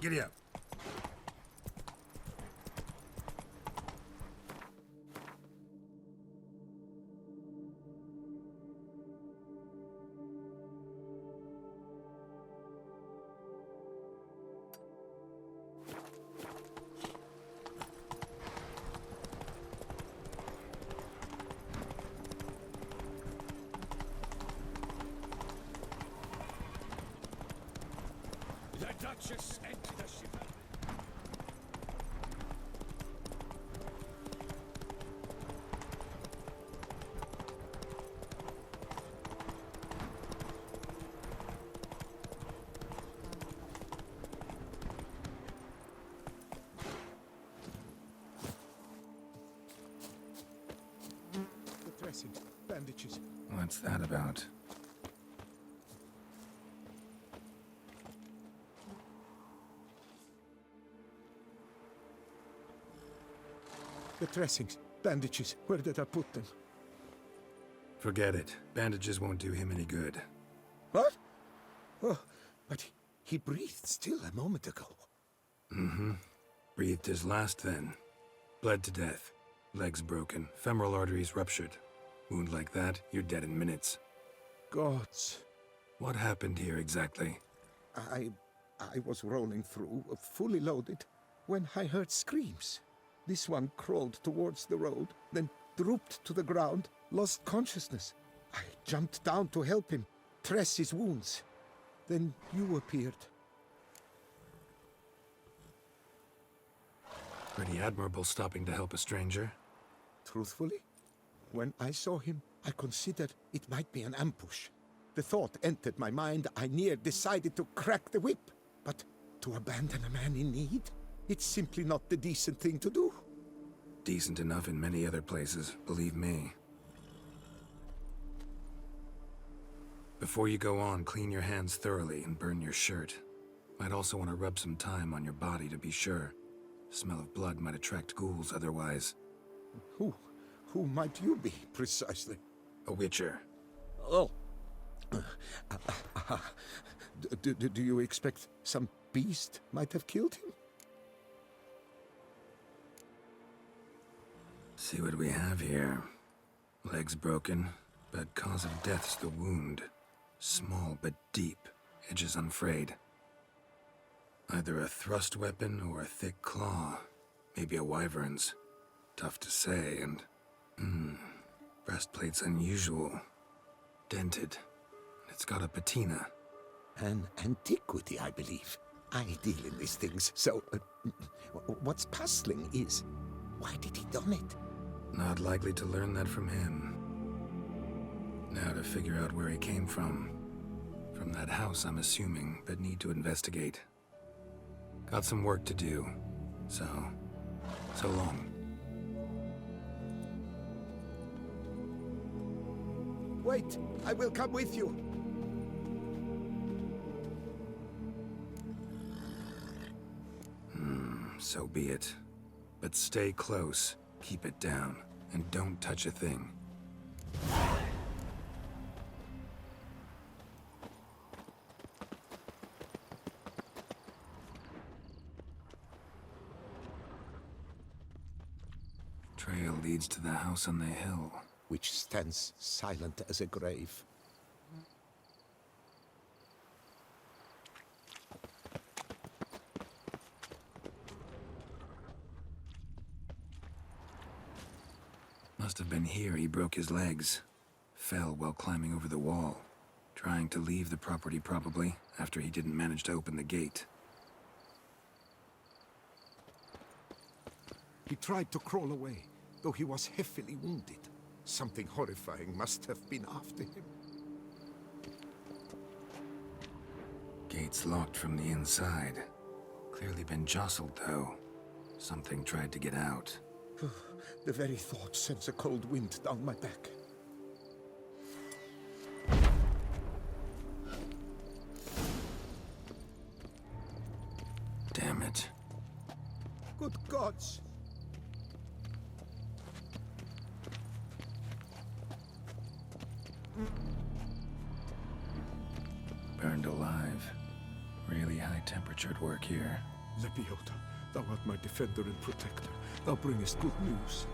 Giddy up. Duchess enter the ship. The dressing, bandages. What's that about? The dressings, bandages. Where did I put them? Forget it. Bandages won't do him any good. What? Oh, but he breathed still a moment ago. Mm-hmm. Breathed his last then. Bled to death. Legs broken. Femoral arteries ruptured. Wound like that, you're dead in minutes. Gods. What happened here exactly? I was rolling through, fully loaded, when I heard screams. This one crawled towards the road, then drooped to the ground, lost consciousness. I jumped down to help him, dress his wounds. Then you appeared. Pretty admirable stopping to help a stranger. Truthfully, when I saw him, I considered it might be an ambush. The thought entered my mind, I near decided to crack the whip. But to abandon a man in need? It's simply not the decent thing to do. Decent enough in many other places, believe me. Before you go on, clean your hands thoroughly and burn your shirt. Might also want to rub some thyme on your body to be sure. Smell of blood might attract ghouls otherwise. Who might you be, precisely? A witcher. Oh. Do you expect some beast might have killed him? See what we have here. Legs broken, but cause of death's the wound. Small but deep, edges unfrayed. Either a thrust weapon or a thick claw. Maybe a wyvern's. Tough to say, and... breastplate's unusual. Dented. It's got a patina. An antiquity, I believe. I deal in these things, so... what's puzzling is... why did he done it? Not likely to learn that from him. Now to figure out where he came from. From that house, I'm assuming, but need to investigate. Got some work to do. So long. Wait, I will come with you. So be it. But stay close, keep it down, and don't touch a thing. Trail leads to the house on the hill. Which stands silent as a grave. Must have been here he broke his legs. Fell while climbing over the wall. Trying to leave the property probably, after he didn't manage to open the gate. He tried to crawl away, though he was heavily wounded. Something horrifying must have been after him. Gate's locked from the inside. Clearly been jostled, though. Something tried to get out. The very thought sends a cold wind down my back. Damn it. Good gods! Burned alive. Really high-temperatured work here. Lebioda, thou art my defender and protector. Thou bringest good news.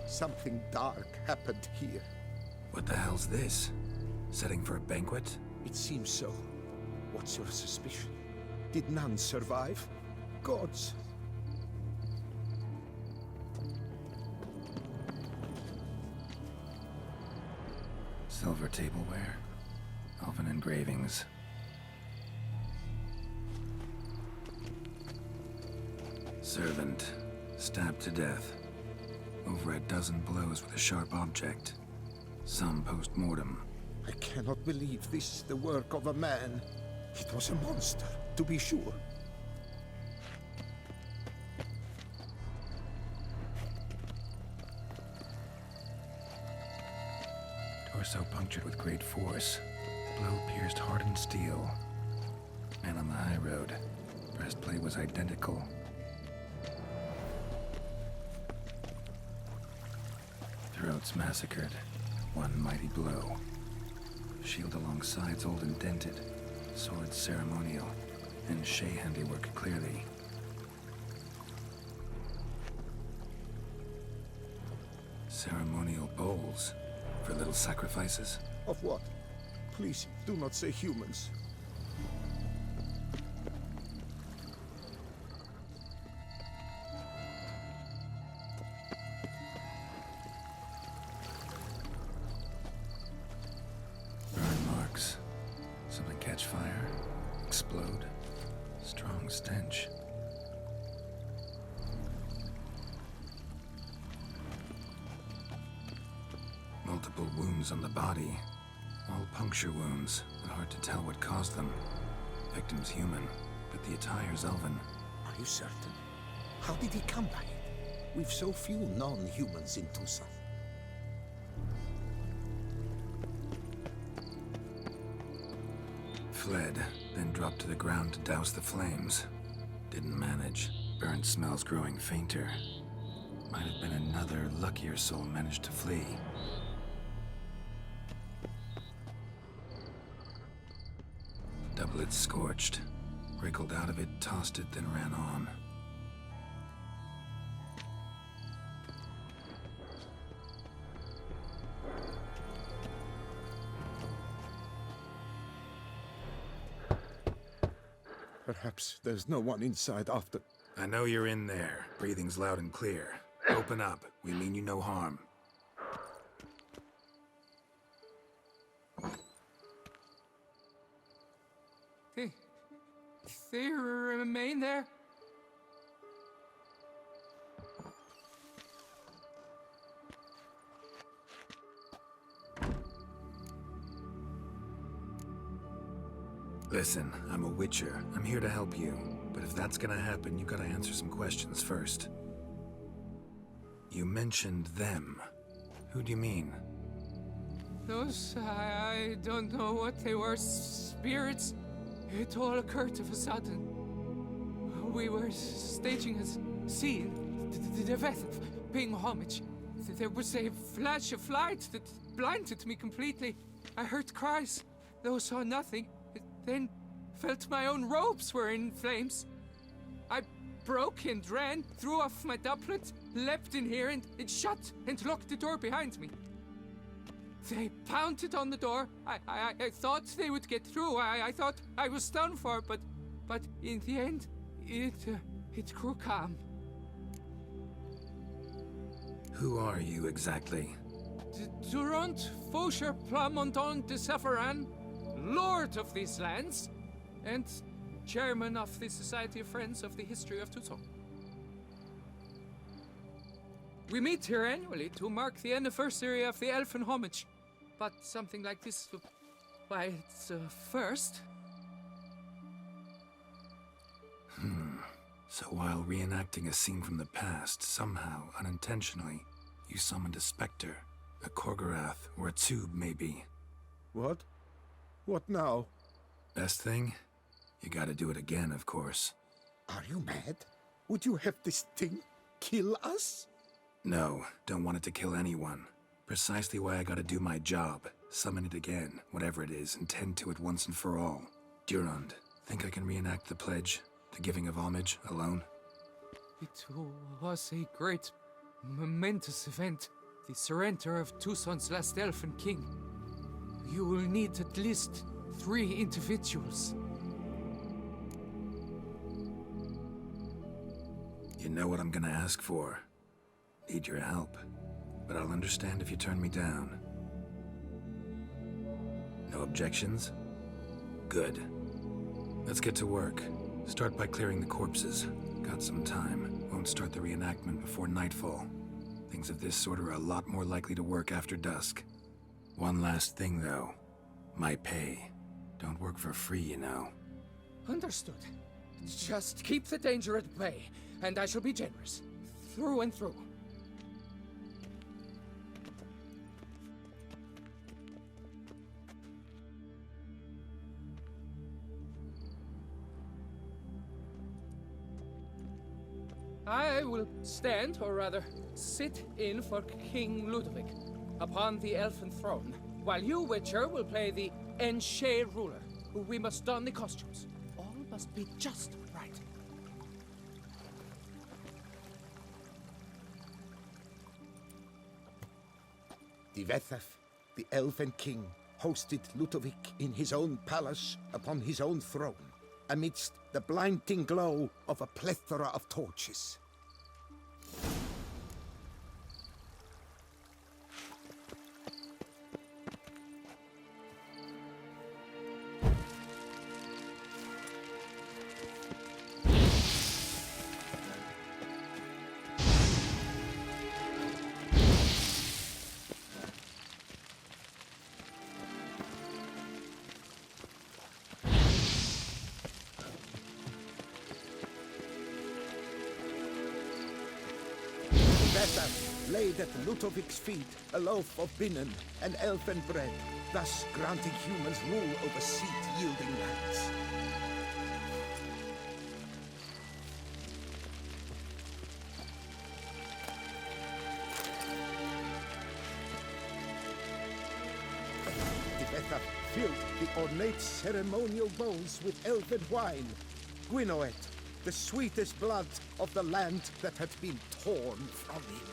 Something dark happened here. What the hell's this? Setting for a banquet? It seems so. What's your suspicion? Did none survive? Gods! Silver tableware. Elven engravings. Servant. Stabbed to death. Over a dozen blows with a sharp object. Some post-mortem. I cannot believe this the work of a man. It was a monster, to be sure. Torso punctured with great force. Blow pierced hardened steel. Man on the high road. Breastplate was identical. Throats massacred. One mighty blow. Shield along sides old and dented. Sword ceremonial. And Shay handiwork clearly. Ceremonial bowls. For little sacrifices? Of what? Please, do not say humans. Burn marks. Something catch fire. Explode. Strong stench. Multiple wounds on the body. All puncture wounds, but hard to tell what caused them. Victim's human, but the attire's elven. Are you certain? How did he come by it? We've so few non-humans in Tucson. Fled, then dropped to the ground to douse the flames. Didn't manage. Burnt smells growing fainter. Might have been another luckier soul managed to flee. Doublet scorched. Wriggled out of it, tossed it, then ran on. Perhaps there's no one inside after... I know you're in there. Breathing's loud and clear. Open up. We mean you no harm. They remain there? Listen, I'm a witcher. I'm here to help you. But if that's gonna happen, you gotta answer some questions first. You mentioned them. Who do you mean? Those, I don't know what they were. Spirits? It all occurred of a sudden. We were staging a scene, the death of paying homage. There was a flash of light that blinded me completely. I heard cries, though saw nothing. Then felt my own robes were in flames. I broke and ran, threw off my doublet, leapt in here and it shut and locked the door behind me. They pounded on the door. I thought they would get through. I thought I was done for, but in the end, it grew calm. Who are you exactly? Durant Faucher Plamondon de Safaran, Lord of these lands, and Chairman of the Society of Friends of the History of Tucson. We meet here annually to mark the anniversary of the Elfin Homage. But something like this, why, it's a first. So while reenacting a scene from the past, somehow, unintentionally, you summoned a specter, a Korgorath, or a tube, maybe. What? What now? Best thing? You gotta do it again, of course. Are you mad? Would you have this thing kill us? No, don't want it to kill anyone. Precisely why I gotta do my job. Summon it again, whatever it is, and tend to it once and for all. Durand, think I can reenact the pledge, the giving of homage, alone? It was a great, momentous event. The surrender of Tucson's last elfin king. You will need at least 3 individuals. You know what I'm gonna ask for. Need your help, but I'll understand if you turn me down. No objections? Good. Let's get to work. Start by clearing the corpses. Got some time. Won't start the reenactment before nightfall. Things of this sort are a lot more likely to work after dusk. One last thing, though. My pay. Don't work for free, you know. Understood. Just keep the danger at bay, and I shall be generous. Through and through. I will stand, or rather, sit in for King Ludovic upon the elfin throne, while you, Witcher, will play the Enche ruler. We must don the costumes. All must be just right. Divethaf, the elven king, hosted Ludovic in his own palace upon his own throne, amidst the blinding glow of a plethora of torches. Divethaf laid at Ludovic's feet a loaf of binnen and elfin bread, thus granting humans rule over seed-yielding lands. Divethaf filled the ornate ceremonial bowls with elfin wine, Gwinoet, the sweetest blood of the land that had been torn from him.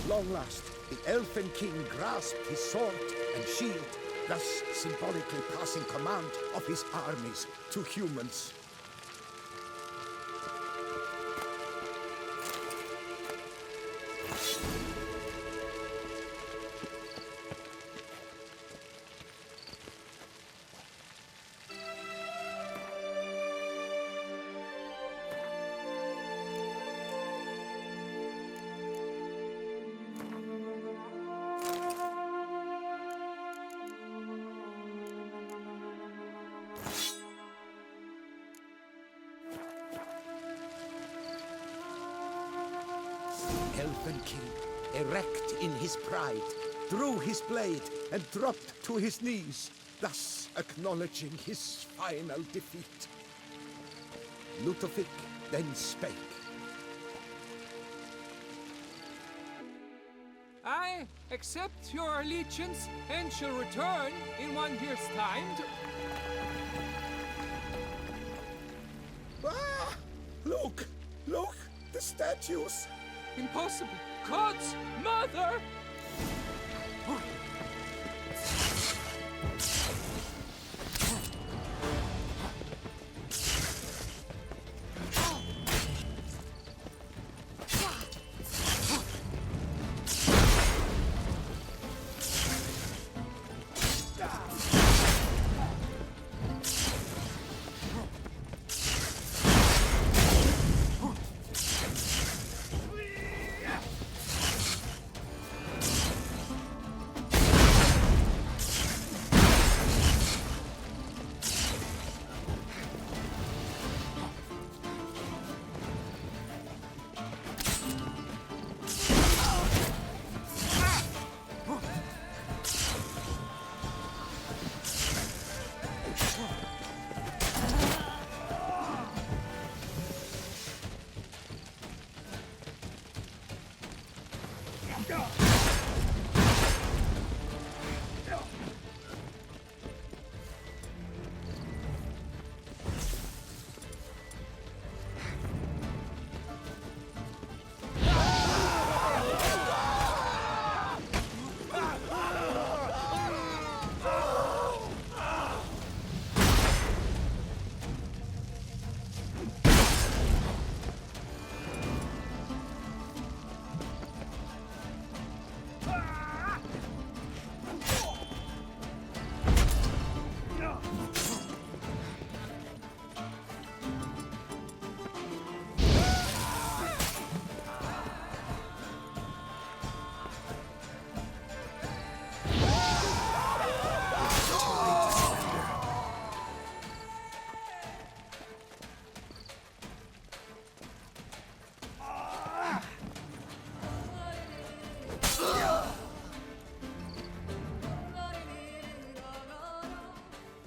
Long last, the elfin king grasped his sword and shield, thus symbolically passing command of his armies to humans. Elfin king, erect in his pride, drew his blade and dropped to his knees, thus acknowledging his final defeat. Ludovic then spake. I accept your allegiance and shall return in 1 year's time to... Ah! Look! Look! The statues! Impossible! God's mother!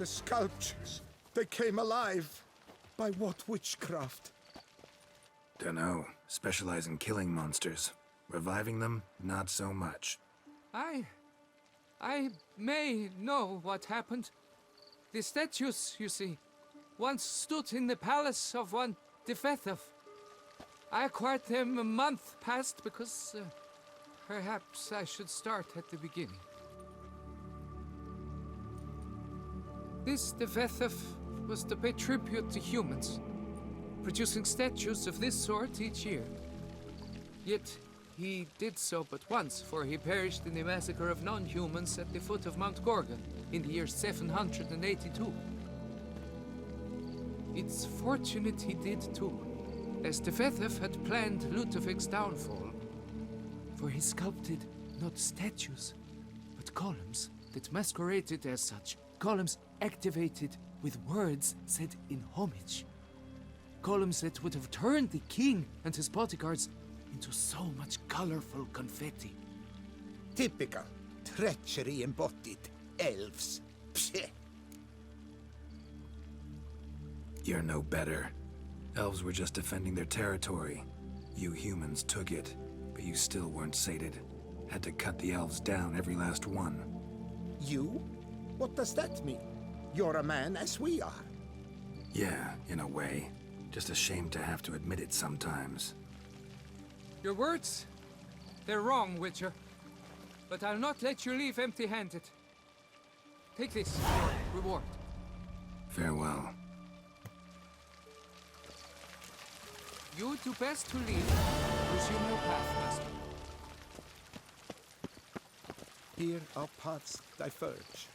The sculptures, they came alive. By what witchcraft? Dunno. Specialize in killing monsters. Reviving them, not so much. I may know what happened. The statues, you see, once stood in the palace of one Defethov. I acquired them a month past because perhaps I should start at the beginning. This Defethov was to pay tribute to humans, producing statues of this sort each year. Yet he did so but once, for he perished in the massacre of non-humans at the foot of Mount Gorgon in the year 782. It's fortunate he did too, as Defethov had planned Ludovic's downfall. For he sculpted not statues, but columns that masqueraded as such. Columns activated with words said in homage. Columns that would have turned the king and his bodyguards into so much colorful confetti. Typical. Treachery embodied. Elves. Psheh. You're no better. Elves were just defending their territory. You humans took it, but you still weren't sated. Had to cut the elves down, every last one. You? What does that mean? You're a man as we are. Yeah, in a way. Just ashamed to have to admit it sometimes. Your words, they're wrong, Witcher. But I'll not let you leave empty-handed. Take this, your reward. Farewell. You do best to leave. Resume your path, master. Here our paths diverge.